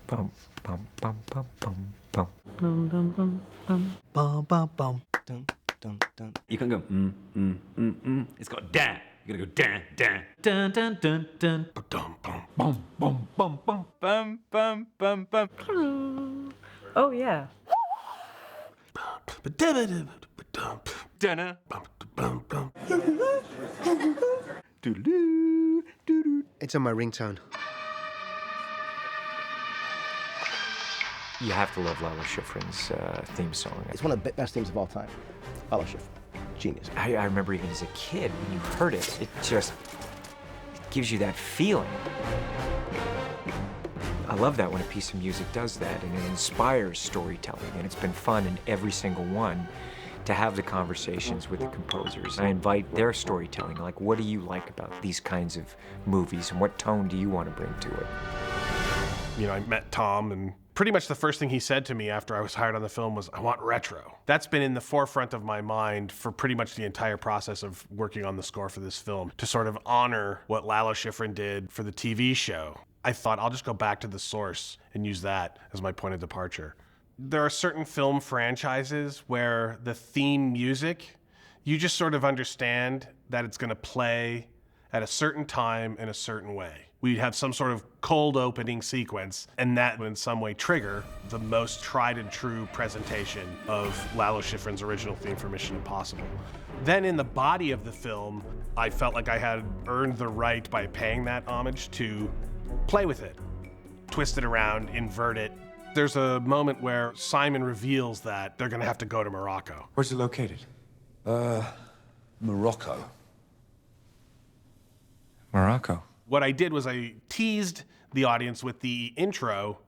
Bum, bum, bum, bum, bum, bum. Bum, bum, bum, bum. Bum, bum, bum. Dun, dun, dun. You can't go, It's got dan. You gotta go dan, dan, dun, dun, dun, dun. Ba-dum, bum. Bum, bum, bum, bum. Bum, bum, bum, bum. Oh, yeah. Ba-da-ba-da-ba-da-ba-dum. Dunna. Bum, bum. Doo-doo, doo-doo. It's on my ringtone. You have to love Lalo Schifrin's theme song. It's one of the best themes of all time. Lalo Schifrin, genius. I remember even as a kid, when you heard it, it gives you that feeling. I love that when a piece of music does that, and it inspires storytelling, and it's been fun in every single one to have the conversations with the composers. I invite their storytelling, like, what do you like about these kinds of movies, and what tone do you want to bring to it? You know, I met Tom, and pretty much the first thing he said to me after I was hired on the film was, I want retro. That's been in the forefront of my mind for pretty much the entire process of working on the score for this film, to sort of honor what Lalo Schifrin did for the TV show. I thought, I'll just go back to the source and use that as my point of departure. There are certain film franchises where the theme music, you just sort of understand that it's gonna play at a certain time in a certain way. We'd have some sort of cold opening sequence, and that would in some way trigger the most tried and true presentation of Lalo Schifrin's original theme for Mission Impossible. Then in the body of the film, I felt like I had earned the right by paying that homage to play with it, twist it around, invert it. There's a moment where Simon reveals that they're gonna have to go to Morocco. Where's it located? Morocco. Morocco. What I did was I teased the audience with the intro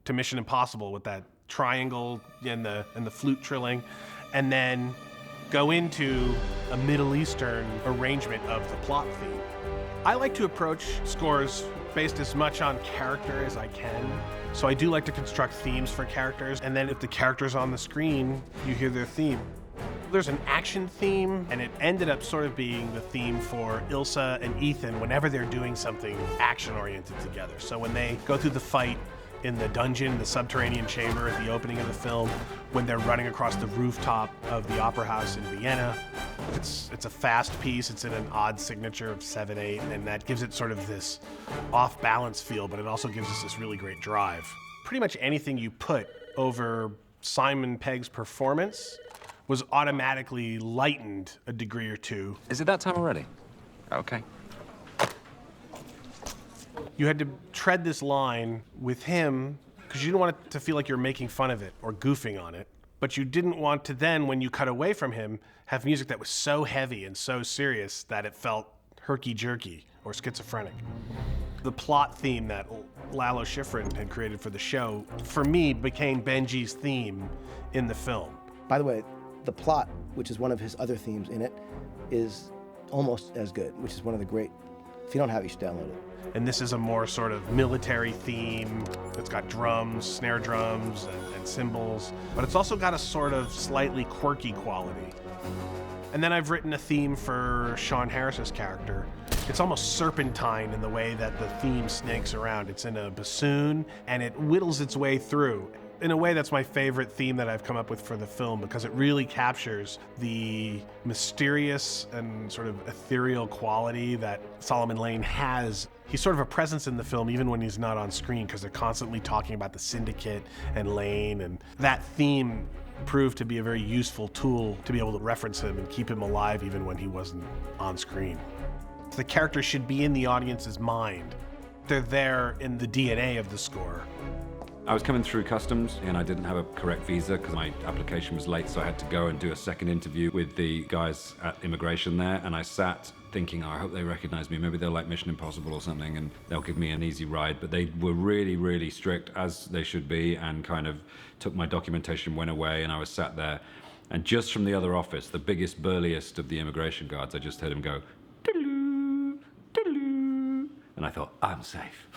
to Mission Impossible with that triangle and the flute trilling, and then go into a Middle Eastern arrangement of the plot theme. I like to approach scores based as much on character as I can. So I do like to construct themes for characters, and then if the character's on the screen, you hear their theme. There's an action theme, and it ended up sort of being the theme for Ilsa and Ethan whenever they're doing something action-oriented together. So when they go through the fight in the dungeon, the subterranean chamber at the opening of the film, when they're running across the rooftop of the Opera House in Vienna, it's a fast piece, it's in an odd signature of 7/8, and that gives it sort of this off-balance feel, but it also gives us this really great drive. Pretty much anything you put over Simon Pegg's performance was automatically lightened a degree or two. Is it that time already? Okay. You had to tread this line with him because you didn't want it to feel like you're making fun of it or goofing on it. But you didn't want to then, when you cut away from him, have music that was so heavy and so serious that it felt herky-jerky or schizophrenic. The plot theme that Lalo Schifrin had created for the show, for me, became Benji's theme in the film. By the way, the plot, which is one of his other themes in it, is almost as good, which is one of the great. If you don't have it, you should download it. And this is a more sort of military theme. It's got drums, snare drums, and cymbals, but it's also got a sort of slightly quirky quality. And then I've written a theme for Sean Harris's character. It's almost serpentine in the way that the theme snakes around. It's in a bassoon, and it whittles its way through. In a way, that's my favorite theme that I've come up with for the film because it really captures the mysterious and sort of ethereal quality that Solomon Lane has. He's sort of a presence in the film even when he's not on screen because they're constantly talking about the Syndicate and Lane, and that theme proved to be a very useful tool to be able to reference him and keep him alive even when he wasn't on screen. The characters should be in the audience's mind. They're there in the DNA of the score. I was coming through customs and I didn't have a correct visa because my application was late, so I had to go and do a second interview with the guys at immigration there, and I sat thinking, oh, I hope they recognize me. Maybe they're like Mission Impossible or something and they'll give me an easy ride. But they were really, really strict, as they should be, and kind of took my documentation, went away, and I was sat there. And just from the other office, the biggest, burliest of the immigration guards, I just heard him go, "Doodaloo, doodaloo," and I thought, I'm safe.